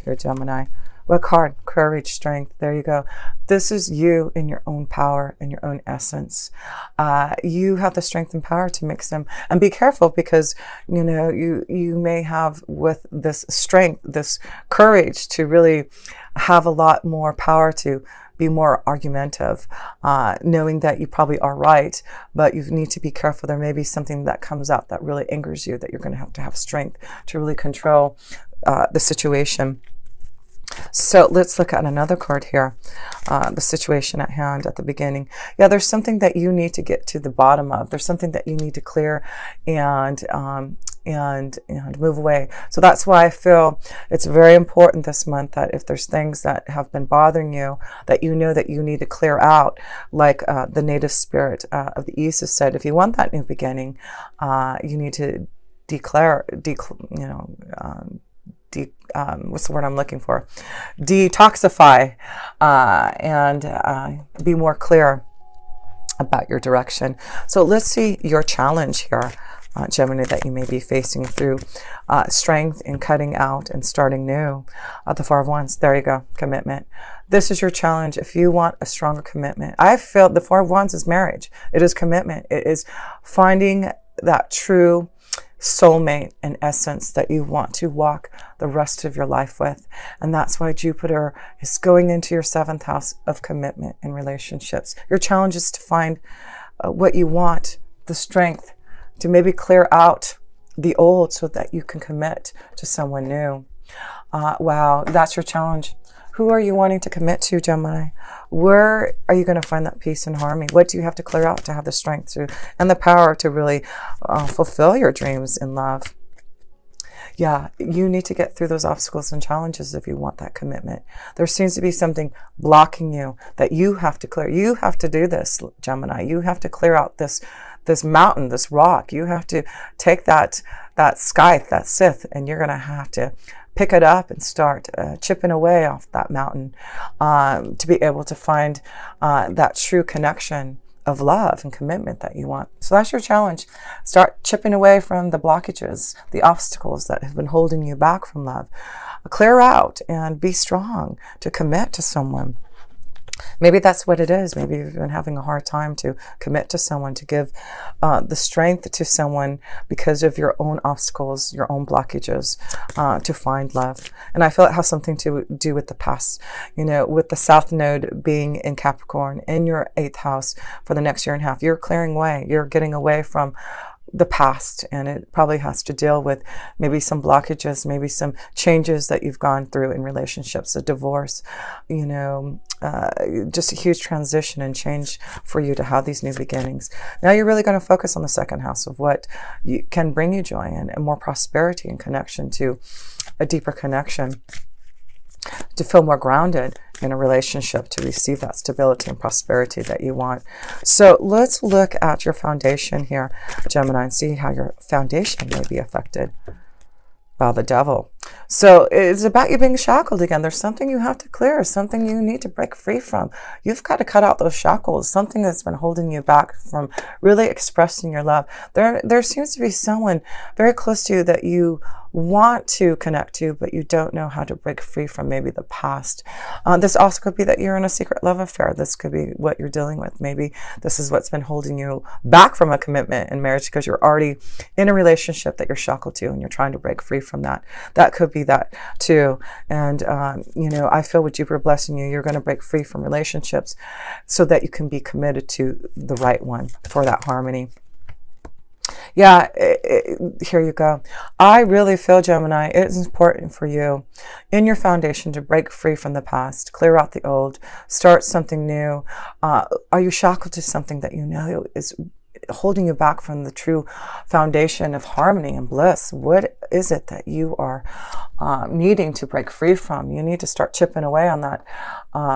here, Gemini? What card? Courage, strength. There you go. This is you in your own power, in your own essence. You have the strength and power to mix them. And be careful, because, you may have, with this strength, this courage to really have a lot more power to be more argumentative, knowing that you probably are right, but you need to be careful. There may be something that comes out that really angers you, that you're going to have strength to really control the situation. So let's look at another card here. The situation at hand at the beginning. Yeah, there's something that you need to get to the bottom of. There's something that you need to clear and move away. So that's why I feel it's very important this month that if there's things that have been bothering you, that you know that you need to clear out, like the native spirit of the East has said, if you want that new beginning, you need to what's the word I'm looking for? Detoxify and be more clear about your direction. So let's see your challenge here, Gemini, that you may be facing through strength in cutting out and starting new. The Four of Wands. There you go. Commitment. This is your challenge. If you want a stronger commitment, I feel the Four of Wands is marriage. It is commitment. It is finding that true soulmate and essence that you want to walk the rest of your life with. And that's why Jupiter is going into your 7th house of commitment and relationships. Your challenge is to find what you want, the strength to maybe clear out the old so that you can commit to someone new. Wow, that's your challenge. Who are you wanting to commit to, Gemini? Where are you going to find that peace and harmony? What do you have to clear out to have the strength to and the power to really fulfill your dreams in love? Yeah, you need to get through those obstacles and challenges if you want that commitment. There seems to be something blocking you that you have to clear. You have to do this, Gemini. You have to clear out this mountain, this rock. You have to take that scythe, that scythe, and you're going to have to pick it up and start chipping away off that mountain to be able to find that true connection of love and commitment that you want. So that's your challenge. Start chipping away from the blockages, the obstacles that have been holding you back from love. Clear out and be strong to commit to someone. Maybe that's what it is. Maybe you've been having a hard time to commit to someone, to give the strength to someone because of your own obstacles, your own blockages, to find love. And I feel it has something to do with the past. With the South Node being in Capricorn in your 8th house for the next year and a half, you're clearing away. You're getting away from the past, and it probably has to deal with maybe some blockages, maybe some changes that you've gone through in relationships, a divorce, just a huge transition and change for you to have these new beginnings. Now you're really going to focus on the 2nd house of what can bring you joy and more prosperity and connection to a deeper connection, to feel more grounded in a relationship, to receive that stability and prosperity that you want. So let's look at your foundation here, Gemini, and see how your foundation may be affected. Wow, the Devil. So it's about you being shackled again. There's something you have to clear, something you need to break free from. You've got to cut out those shackles, something that's been holding you back from really expressing your love. There seems to be someone very close to you that you want to connect to, but you don't know how to break free from maybe the past. This also could be that you're in a secret love affair. This could be what you're dealing with. Maybe this is what's been holding you back from a commitment in marriage, because you're already in a relationship that you're shackled to and you're trying to break free from that. That could be that too. And, I feel with Jupiter blessing you, you're going to break free from relationships so that you can be committed to the right one for that harmony. Yeah, here you go. I really feel, Gemini, it's important for you in your foundation to break free from the past, clear out the old, start something new. Are you shackled to something that you know is holding you back from the true foundation of harmony and bliss? What is it that you are needing to break free from? You need to start chipping away on that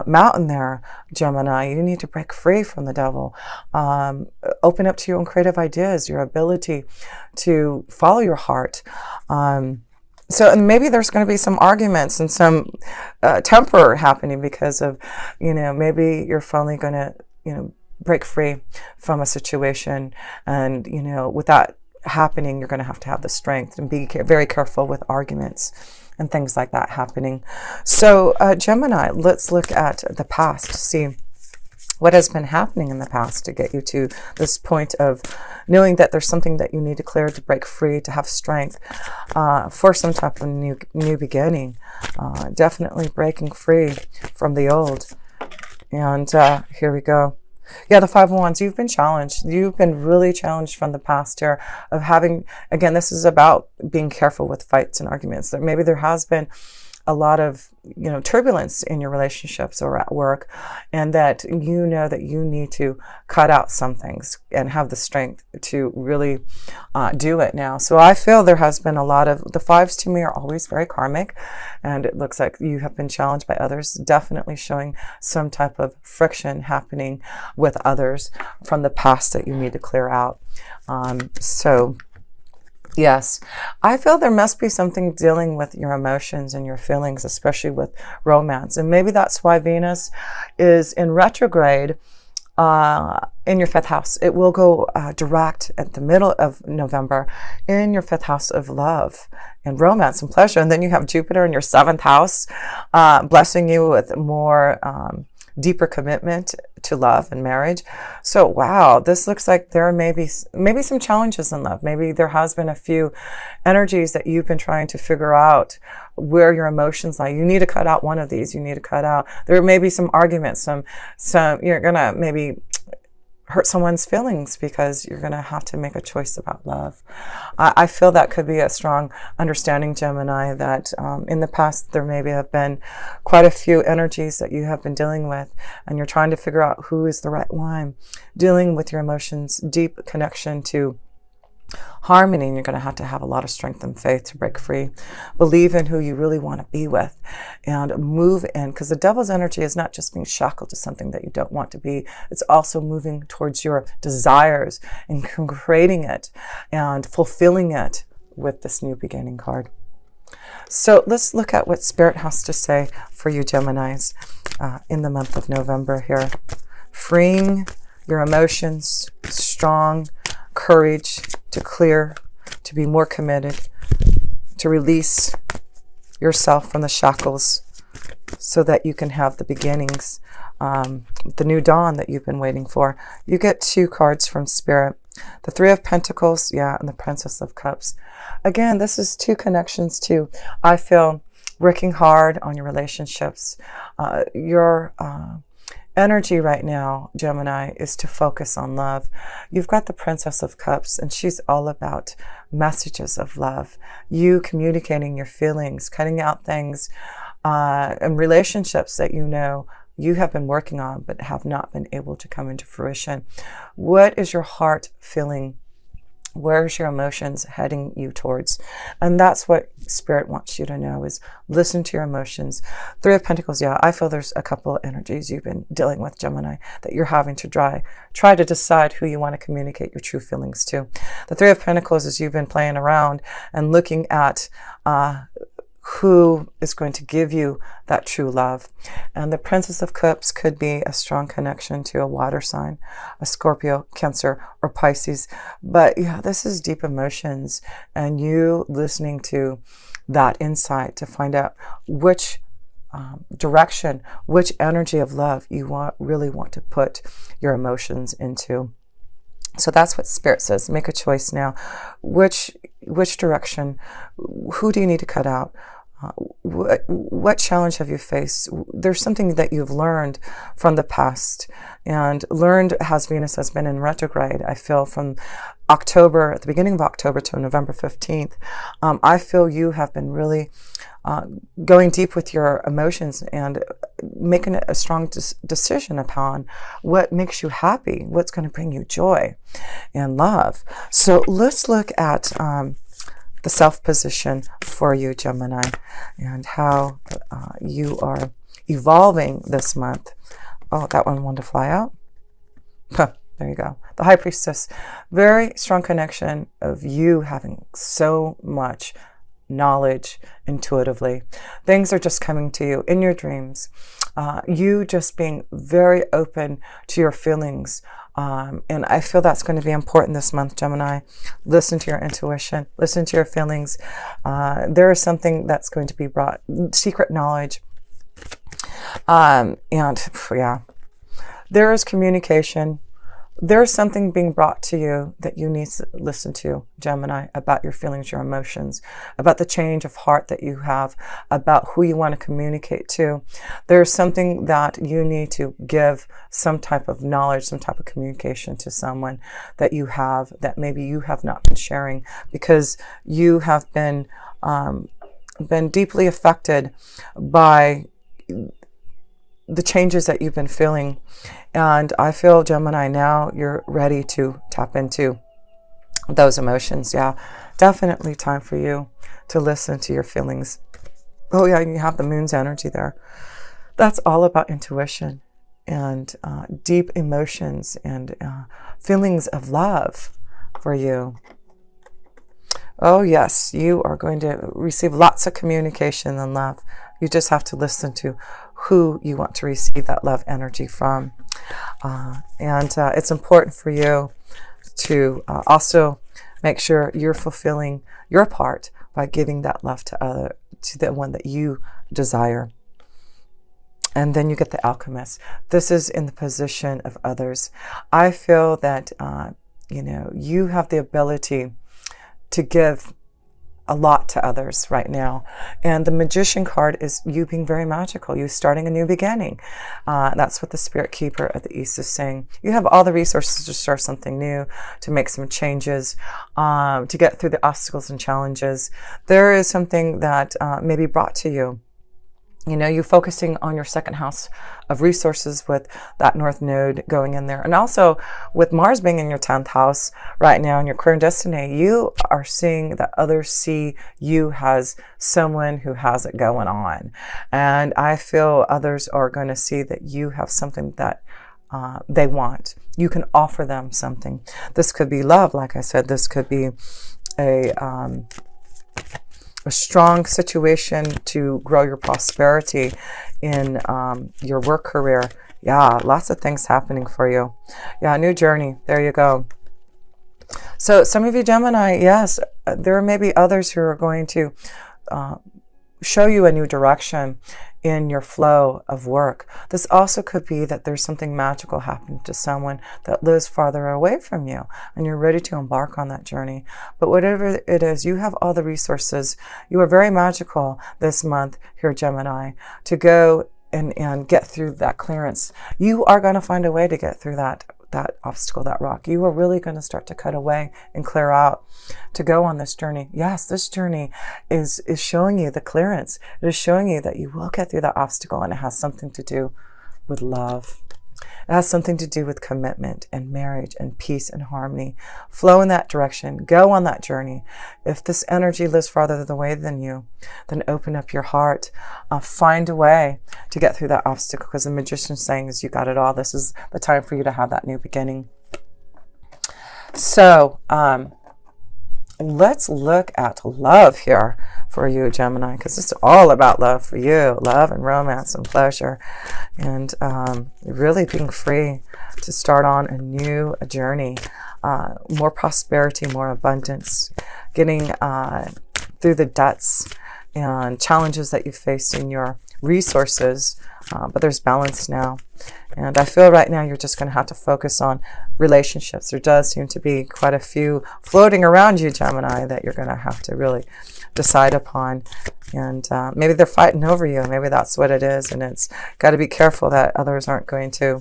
mountain there, Gemini. You need to break free from the Devil. Open up to your own creative ideas, your ability to follow your heart. So maybe there's going to be some arguments and some temper happening because of, maybe you're finally going to, break free from a situation. And, with that happening, you're going to have the strength and be very careful with arguments and things like that happening. So Gemini, let's look at the past to see what has been happening in the past to get you to this point of knowing that there's something that you need to clear, to break free, to have strength for some type of new beginning. Definitely breaking free from the old. And here we go. Yeah, the Five of Wands, you've been challenged. You've been really challenged from the past here of having, again, this is about being careful with fights and arguments. That maybe there has been a lot of, turbulence in your relationships or at work, and that you know that you need to cut out some things and have the strength to really do it now. So I feel there has been a lot of, the fives to me are always very karmic, and it looks like you have been challenged by others, definitely showing some type of friction happening with others from the past that you need to clear out. Yes, I feel there must be something dealing with your emotions and your feelings, especially with romance. And maybe that's why Venus is in retrograde in your 5th house. It will go direct at the middle of November in your 5th house of love and romance and pleasure. And then you have Jupiter in your 7th house, blessing you with more deeper commitment to love and marriage. So wow, this looks like there may be some challenges in love. Maybe there has been a few energies that you've been trying to figure out where your emotions lie. You need to cut out one of these. You need to cut out, there may be some arguments, some you're gonna maybe hurt someone's feelings because you're going to have to make a choice about love. I feel that could be a strong understanding, Gemini, that in the past there maybe have been quite a few energies that you have been dealing with, and you're trying to figure out who is the right one. Dealing with your emotions, deep connection to harmony, and you're going to have a lot of strength and faith to break free. Believe in who you really want to be with and move in, because the devil's energy is not just being shackled to something that you don't want to be. It's also moving towards your desires and creating it and fulfilling it with this new beginning card. So let's look at what Spirit has to say for you Geminis in the month of November here. Freeing your emotions, strong courage to clear, to be more committed, to release yourself from the shackles so that you can have the beginnings, the new dawn that you've been waiting for. You get 2 cards from Spirit. The 3 of Pentacles, and the Princess of Cups. Again, this is 2 connections to, I feel, working hard on your relationships. Your energy right now, Gemini, is to focus on love. You've got the Princess of Cups, and she's all about messages of love. You communicating your feelings, cutting out things and relationships that you have been working on but have not been able to come into fruition. What is your heart feeling? Where's your emotions heading you towards? And that's what Spirit wants you to know, is listen to your emotions. 3 of Pentacles, I feel there's a couple of energies you've been dealing with, Gemini, that you're having to try to decide who you want to communicate your true feelings to. The 3 of Pentacles is you've been playing around and looking at who is going to give you that true love. And the Princess of Cups could be a strong connection to a water sign, a Scorpio, Cancer, or Pisces. But this is deep emotions, and you listening to that insight to find out which direction, which energy of love you really want to put your emotions into. So that's what Spirit says. Make a choice now. Which direction? Who do you need to cut out? What challenge have you faced? There's something that you've learned from the past, and learned as Venus has been in retrograde. I feel from October, at the beginning of October to November 15th, I feel you have been really going deep with your emotions and making a strong decision upon what makes you happy, what's going to bring you joy and love. So let's look at the self position for you, Gemini, and how you are evolving this month. Oh, that one wanted to fly out. Huh, there you go. The High Priestess. Very strong connection of you having so much knowledge intuitively. Things are just coming to you in your dreams. You just being very open to your feelings, And I feel that's going to be important this month, Gemini. Listen to your intuition. Listen to your feelings. There is something that's going to be brought, secret knowledge. And yeah, there is communication. There's something being brought to you that you need to listen to, Gemini, about your feelings, your emotions, about the change of heart that you have, about who you want to communicate to. There's something that you need to give some type of knowledge, some type of communication to someone that you have, that maybe you have not been sharing, because you have been deeply affected by the changes that you've been feeling. And I feel, Gemini, now you're ready to tap into those emotions. Yeah, definitely time for you to listen to your feelings. Oh yeah, you have the moon's energy there. That's all about intuition and deep emotions and feelings of love for you. Oh yes, you are going to receive lots of communication and love. You just have to listen to who you want to receive that love energy from. And it's important for you to also make sure you're fulfilling your part by giving that love to the one that you desire. And then you get the alchemist. This is in the position of others. I feel that you have the ability to give a lot to others right now. And the magician card is you being very magical, you starting a new beginning. That's what the spirit keeper of the East is saying. You have all the resources to start something new, to make some changes, to get through the obstacles and challenges. There is something that may be brought to you. You're focusing on your second house of resources with that North Node going in there. And also with Mars being in your 10th house right now in your career and destiny, you are seeing that others see you as someone who has it going on. And I feel others are going to see that you have something that they want. You can offer them something. This could be love, like I said. This could be a strong situation to grow your prosperity in your work career. Yeah, lots of things happening for you. Yeah, new journey. There you go. So some of you Gemini, yes, there may be others who are going to show you a new direction in your flow of work. This also could be that there's something magical happening to someone that lives farther away from you, and you're ready to embark on that journey. But whatever it is, you have all the resources. You are very magical this month here, Gemini, to go and get through that clearance. You are going to find a way to get through that obstacle, that rock. You are really going to start to cut away and clear out to go on this journey. Yes, this journey is showing you the clearance. It is showing you that you will get through that obstacle, and it has something to do with love. It has something to do with commitment and marriage and peace and harmony. Flow in that direction. Go on that journey. If this energy lives farther away than you, then open up your heart. Find a way to get through that obstacle, because the magician's saying is you got it all. This is the time for you to have that new beginning. So let's look at love here for you, Gemini, because it's all about love for you. Love and romance and pleasure, and really being free to start on a new journey. More prosperity, more abundance, getting through the debts and challenges that you faced in your resources, but there's balance now. And I feel right now you're just going to have to focus on relationships. There does seem to be quite a few floating around you, Gemini, that you're going to have to really decide upon. And maybe they're fighting over you. Maybe that's what it is. And it's got to be careful that others aren't going to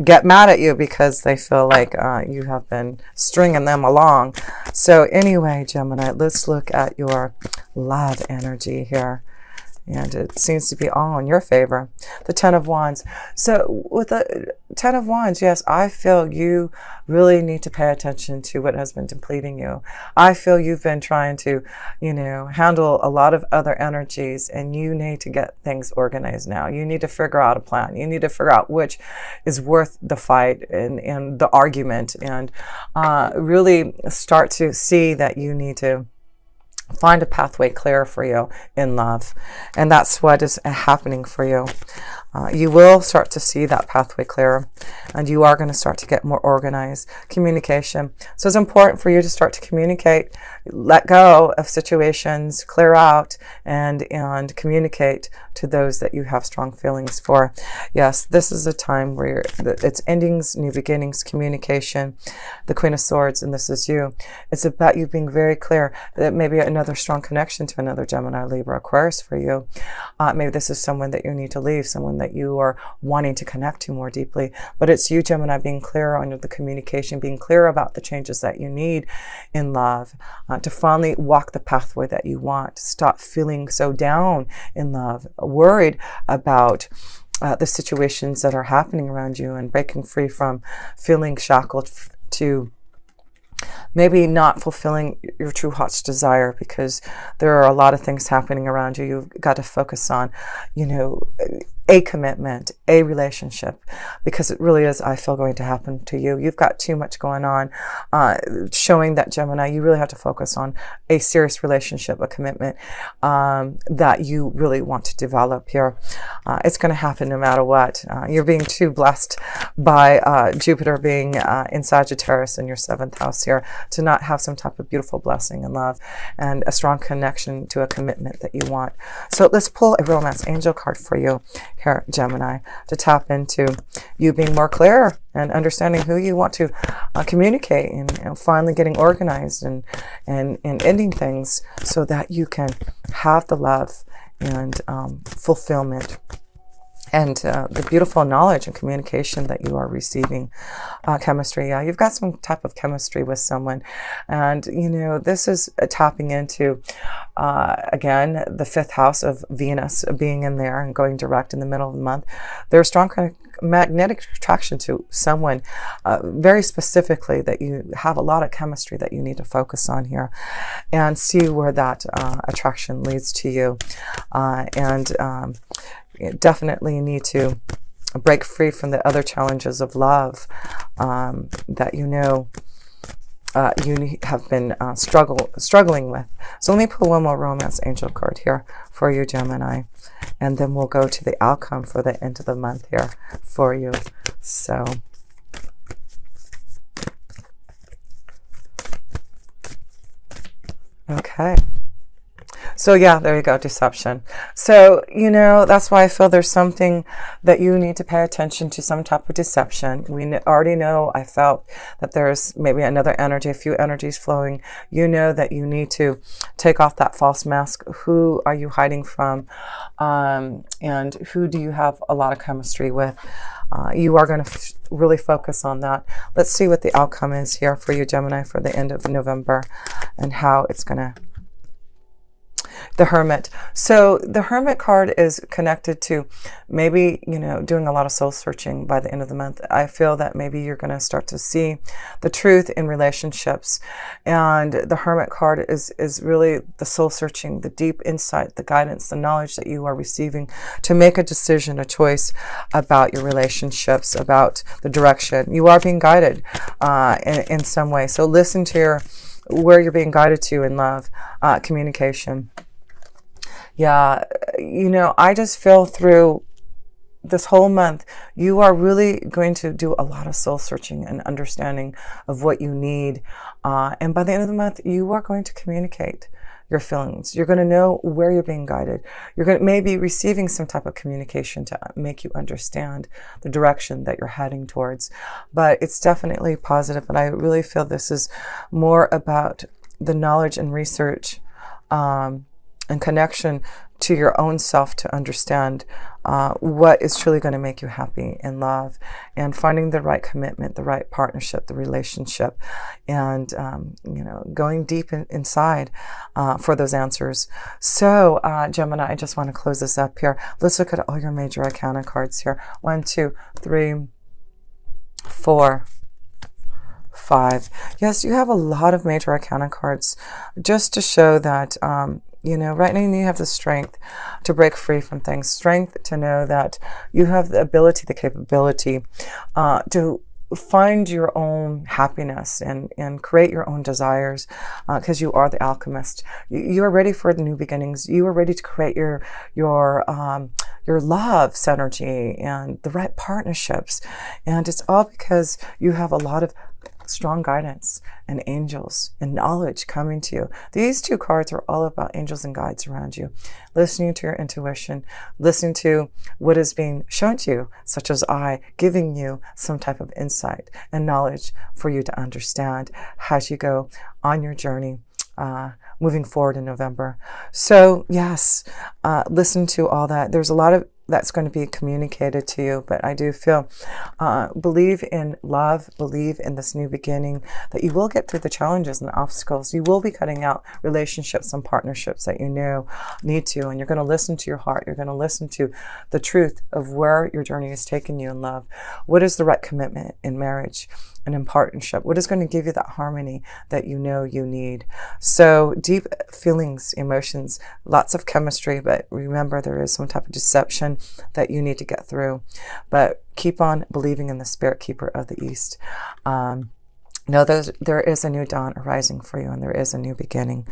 get mad at you because they feel like you have been stringing them along. So anyway, Gemini, let's look at your love energy here. And it seems to be all in your favor. The Ten of Wands. So with the Ten of Wands, yes, I feel you really need to pay attention to what has been depleting you. I feel you've been trying to, handle a lot of other energies, and you need to get things organized now. You need to figure out a plan. You need to figure out which is worth the fight and the argument, and really start to see that you need to Find a pathway clear for you in love. And that's what is happening for you. You will start to see that pathway clearer, and you are going to start to get more organized. Communication. So it's important for you to start to communicate, let go of situations, clear out, and communicate to those that you have strong feelings for. Yes, this is a time where it's endings, new beginnings, communication, the Queen of Swords, and this is you. It's about you being very clear that maybe another strong connection to another Gemini, Libra, Aquarius for you. Maybe this is someone that you need to leave, someone that you are wanting to connect to more deeply. But it's you, Gemini, being clear on the communication, being clear about the changes that you need in love, to finally walk the pathway that you want. Stop feeling so down in love, worried about the situations that are happening around you, and breaking free from feeling shackled to maybe not fulfilling your true heart's desire, because there are a lot of things happening around you. You've got to focus on, a commitment, a relationship, because it really is, I feel, going to happen to you. You've got too much going on, showing that, Gemini, you really have to focus on a serious relationship, a commitment that you really want to develop here. It's going to happen no matter what. You're being too blessed by Jupiter being in Sagittarius in your 7th house here to not have some type of beautiful blessing and love and a strong connection to a commitment that you want. So let's pull a romance angel card for you here, Gemini, to tap into you being more clear and understanding who you want to communicate, and finally getting organized and ending things so that you can have the love and fulfillment and the beautiful knowledge and communication that you are receiving. Chemistry, yeah, you've got some type of chemistry with someone, and this is tapping into again the 5th house of Venus being in there and going direct in the middle of the month. There's strong kind of magnetic attraction to someone very specifically, that you have a lot of chemistry that you need to focus on here and see where that attraction leads to you. You definitely need to break free from the other challenges of love that you have been struggling with. So let me pull one more romance angel card here for you, Gemini, and then we'll go to the outcome for the end of the month here for you. So okay. So yeah, there you go, deception. So, that's why I feel there's something that you need to pay attention to, some type of deception. We already know, I felt that there's maybe another energy, a few energies flowing. That you need to take off that false mask. Who are you hiding from? And who do you have a lot of chemistry with? You are going to really focus on that. Let's see what the outcome is here for you, Gemini, for the end of November, and how it's going to. The Hermit. So the Hermit card is connected to maybe, doing a lot of soul searching by the end of the month. I feel that maybe you're going to start to see the truth in relationships. And the Hermit card is really the soul searching, the deep insight, the guidance, the knowledge that you are receiving to make a decision, a choice about your relationships, about the direction. You are being guided in some way. So listen to where you're being guided to in love, communication. Yeah, I just feel through this whole month, you are really going to do a lot of soul searching and understanding of what you need. And by the end of the month, you are going to communicate your feelings. You're going to know where you're being guided. You're going to maybe receiving some type of communication to make you understand the direction that you're heading towards. But it's definitely positive. And I really feel this is more about the knowledge and research and connection to your own self to understand what is truly going to make you happy in love, and finding the right commitment, the right partnership, the relationship, and going deep inside for those answers. So Gemini, I just want to close this up here. Let's look at all your major arcana cards here. 1, 2, 3, 4, 5. Yes, you have a lot of major arcana cards, just to show that right now you have the strength to break free from things, strength to know that you have the ability, the capability to find your own happiness and create your own desires, because you are the alchemist. You are ready for the new beginnings. You are ready to create your love synergy and the right partnerships. And it's all because you have a lot of strong guidance and angels and knowledge coming to you. These two cards are all about angels and guides around you, listening to your intuition, listening to what is being shown to you, such as I, giving you some type of insight and knowledge for you to understand as you go on your journey, moving forward in November. So yes, listen to all that. There's a lot of that's going to be communicated to you, but I do feel, believe in love, believe in this new beginning, that you will get through the challenges and the obstacles. You will be cutting out relationships and partnerships that you know need to, and you're going to listen to your heart. You're going to listen to the truth of where your journey is taking you in love. What is the right commitment in marriage and in partnership? What is going to give you that harmony that you know you need? So deep feelings, emotions, lots of chemistry, but remember there is some type of deception that you need to get through. But keep on believing in the Spirit Keeper of the East. Know there is a new dawn arising for you, and there is a new beginning.